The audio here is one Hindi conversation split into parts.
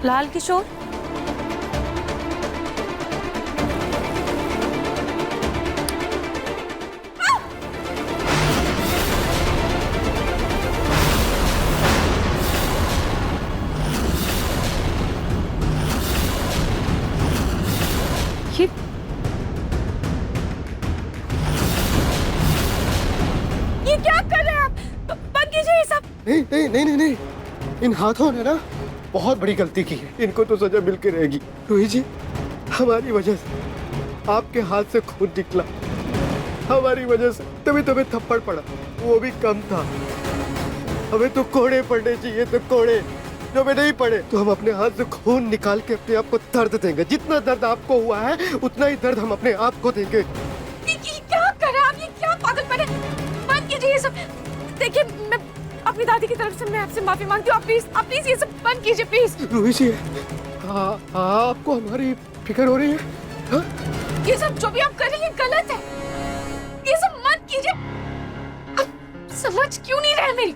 लाल किशोर, ये क्या कर रहे हैं आप? बंद कीजिए ये सब। नहीं नहीं नहीं नहीं नहीं, इन हाथों ने ना बहुत बड़ी गलती की है, इनको तो सजा मिल के रहेगी। रोहित जी, हमारी वजह से आपके हाथ से खून निकला, हमारी वजह से तभी तुम्हें थप्पड़ पड़ा, वो भी कम था। हमें तो कोड़े पड़ने चाहिए, तो कोड़े जो भी नहीं पड़े, तो हम अपने हाथ से खून निकाल के अपने आप को दर्द देंगे। जितना दर्द आपको हुआ है उतना ही दर्द हम अपने आप को देंगे। क्या कर रहे हैं आप? ये क्या पागलपन है? बंद कीजिए ये सब। देखिए, मैं अपनी दादी की तरफ से मैं आपसे माफी मांगती हूँ। आप प्लीज ये सब बंद कीजिए प्लीज। रोहित जी, आपको हमारी फिक्र हो रही है? हाँ? ये सब जो भी आप कर रही हैं गलत है। ये सब मत कीजिए। आप समझ क्यों नहीं रहे मेरी?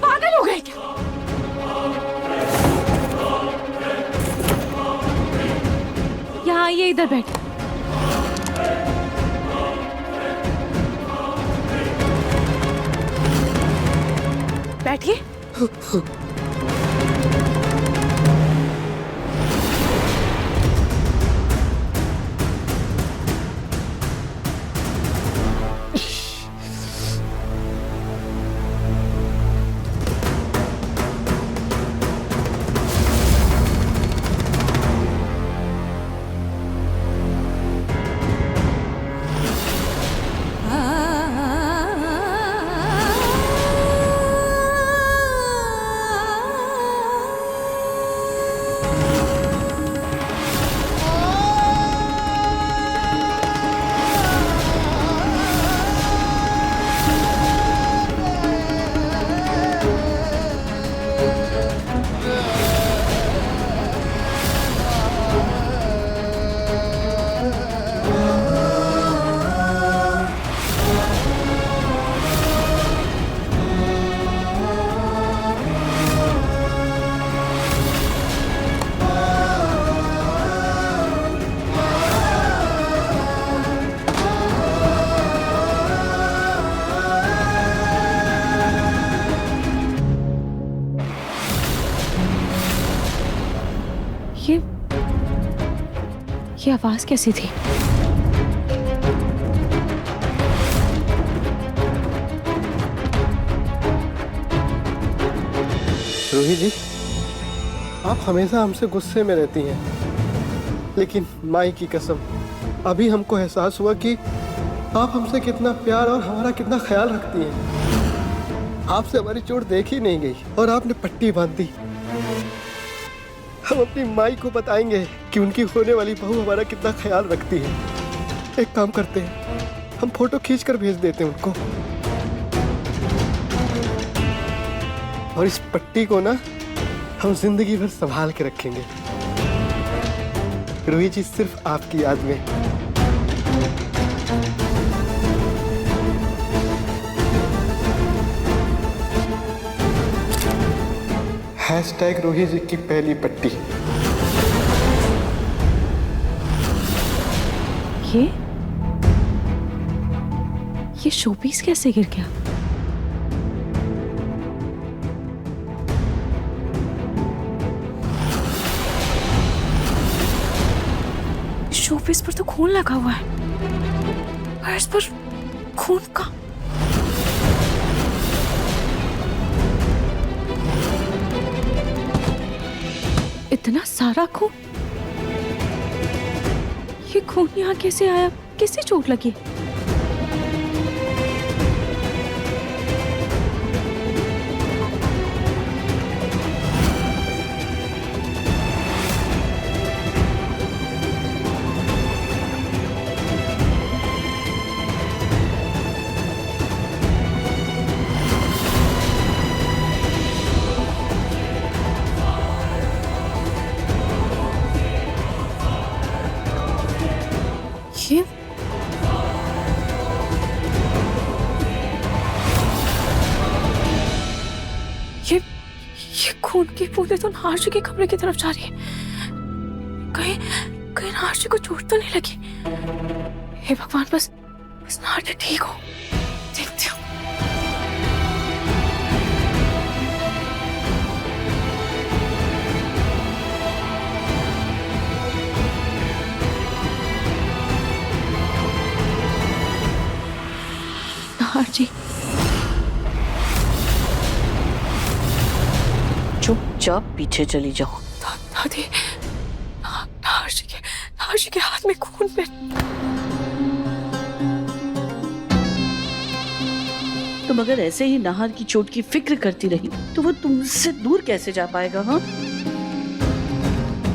पागल हो गए क्या? यहाँ आइए, इधर बैठ। बैठिए। ये आवाज कैसी थी? रोहित जी, आप हमेशा हमसे गुस्से में रहती हैं, लेकिन माई की कसम, अभी हमको एहसास हुआ कि आप हमसे कितना प्यार और हमारा कितना ख्याल रखती हैं। आपसे हमारी चोट देखी नहीं गई और आपने पट्टी बांध दी। हम अपनी माई को बताएंगे कि उनकी होने वाली बहू हमारा कितना ख्याल रखती है। एक काम करते हैं, हम फोटो खींच कर भेज देते हैं उनको, और इस पट्टी को ना हम जिंदगी भर संभाल के रखेंगे। रोहित जी, सिर्फ आपकी याद में। हैशटैग रोहित जी की पहली पट्टी। ये शोपीस कैसे गिर गया? शोपीस पर तो खून लगा हुआ है, और इस पर खून का इतना सारा खून। ये खून यहाँ कैसे आया? किससे चोट लगी? ये ये ये खून की बूंदें तो नार्शी के कमरे की तरफ जा रही है। कहीं कहीं नार्शी को चोट तो नहीं लगी? हे भगवान, बस नार्शी ठीक हो। देखती हूँ। नार्शी, चुपचाप पीछे चली जाओ। दादी, नार्शी के हाथ में खून पे। तुम अगर ऐसे ही नाहर की चोट की फिक्र करती रही तो वो तुमसे दूर कैसे जा पाएगा? हाँ,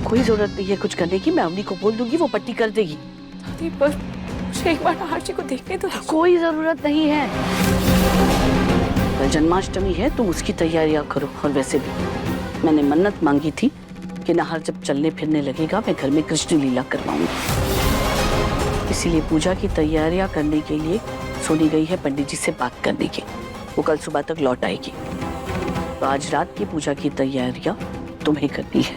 कोई जरूरत नहीं है कुछ करने की। मैं अवनी को बोल दूंगी, वो पट्टी कर देगी। दादी, बस मुझे एक बार नार्शी को देखने तो दीजिए। कोई जरूरत नहीं है। कल जन्माष्टमी है, तुम उसकी तैयारियां करो। और वैसे भी मैंने मन्नत मांगी थी कि नाहर जब चलने फिरने लगेगा मैं घर में कृष्ण लीला करवाऊंगी। इसीलिए पूजा की तैयारियां करने के लिए सोनी गई है पंडित जी से बात करने की। वो कल सुबह तक लौट आएगी। तो आज रात की पूजा की तैयारियां तुम्हें करनी है।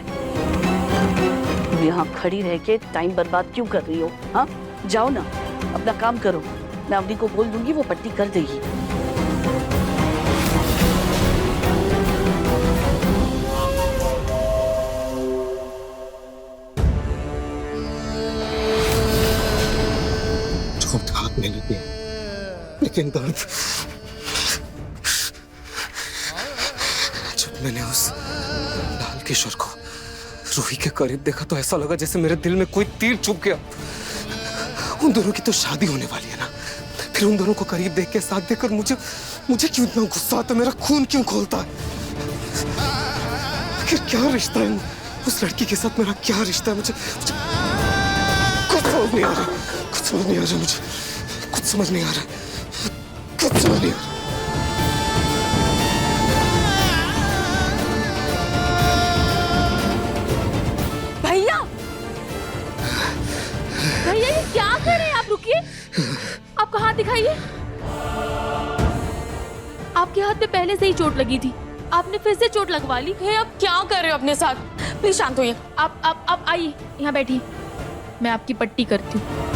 तुम यहाँ खड़ी रह के टाइम बर्बाद क्यों कर रही हो? हाँ, जाओ ना, अपना काम करो। मैं अवनी को बोल दूंगी, वो पट्टी कर देगी। चोट हाथ में लगी है, लेकिन दर्द जब मैंने उस लाल किशोर को रूही के करीब देखा तो ऐसा लगा जैसे मेरे दिल में कोई तीर चुभ गया। उन दोनों की तो शादी होने वाली है ना, फिर उन दोनों को करीब देख के साथ देखकर मुझे क्यों इतना गुस्सा आता, मेरा खून क्यों खोलता है? आखिर क्या रिश्ता है उस लड़की के साथ, मेरा क्या रिश्ता है? मुझे कुछ समझ नहीं आ रहा, कुछ समझ नहीं आ रहा, मुझे कुछ समझ नहीं आ रहा, कुछ समझ नहीं आ रहा। भैया, भैया ये क्या कर रहे हैं आप? रुकिए, आपका हाथ दिखाइए। आपके हाथ में पहले से ही चोट लगी थी, आपने फिर से चोट लगवा ली है। अब क्या कर रहे हो अपने साथ? प्लीज शांत होइए। आप आइए, यहाँ बैठिए, मैं आपकी पट्टी करती हूँ।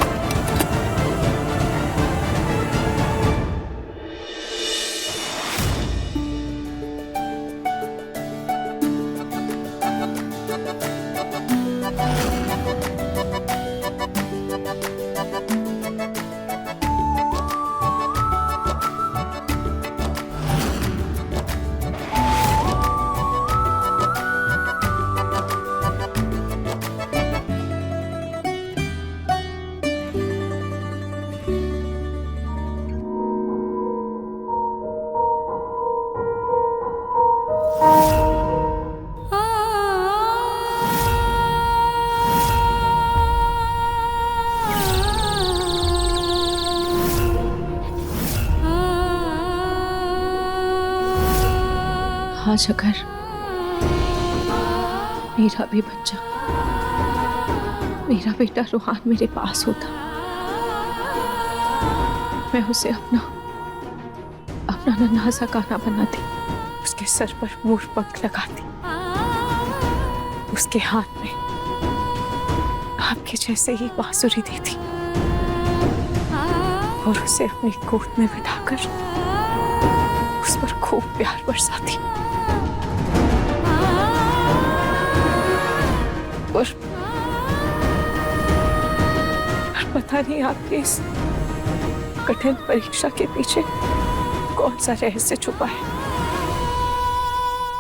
आज अगर मेरा भी बच्चा, मेरा बेटा रोहान मेरे पास होता, मैं उसे अपना नन्हा सा गाना बनाती, उसके सर पर मोर पंख लगाती, उसके हाथ में आपके जैसे ही बांसुरी देती और उसे अपनी गोद में बिठाकर उस पर खूब प्यार बरसाती। और पता नहीं आपके इस कठिन परीक्षा के पीछे कौन सा रहस्य छुपा है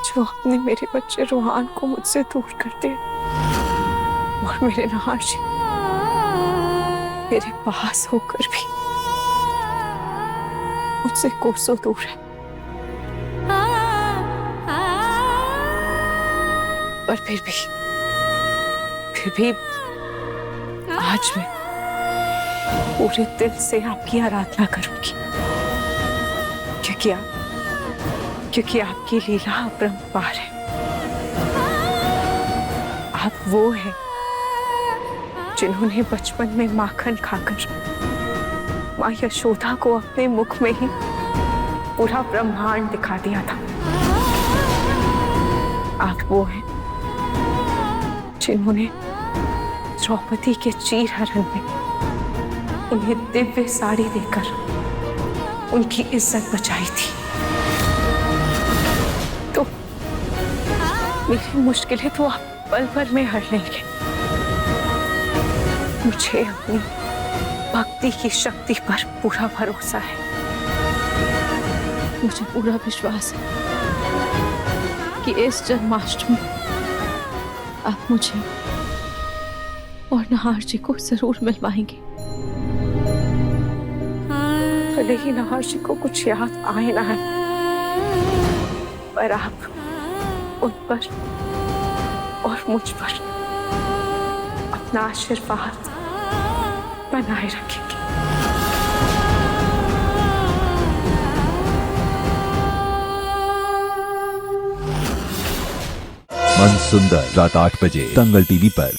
जो आपने मेरे बच्चे रोहान को मुझसे दूर कर दिया और मेरे नार्शी मेरे पास होकर भी मुझसे कोसों दूर है। पर फिर भी आज मैं पूरे दिल से आपकी आराधना करूंगी, क्योंकि आपकी लीला अपरंपार है। आप वो हैं जिन्होंने बचपन में माखन खाकर माँ यशोदा को अपने मुख में ही पूरा ब्रह्मांड दिखा दिया था। आप वो हैं जिन्होंने द्रौपदी के चीर हरण में उन्हें दिव्य साड़ी देकर उनकी इज्जत बचाई थी। तो मेरी मुश्किलें तो आप पल भर में हर लेंगे। मुझे अपनी भक्ति की शक्ति पर पूरा भरोसा है। मुझे पूरा विश्वास है कि इस जन्माष्टमी आप मुझे और नहार जी को जरूर मिलवाएंगे। भले ही नहार जी को कुछ याद आए ना है, पर आप उन पर और मुझ पर अपना आशीर्वाद बनाए रखेंगे। मन सुंदर रात 8 बजे दंगल टीवी पर।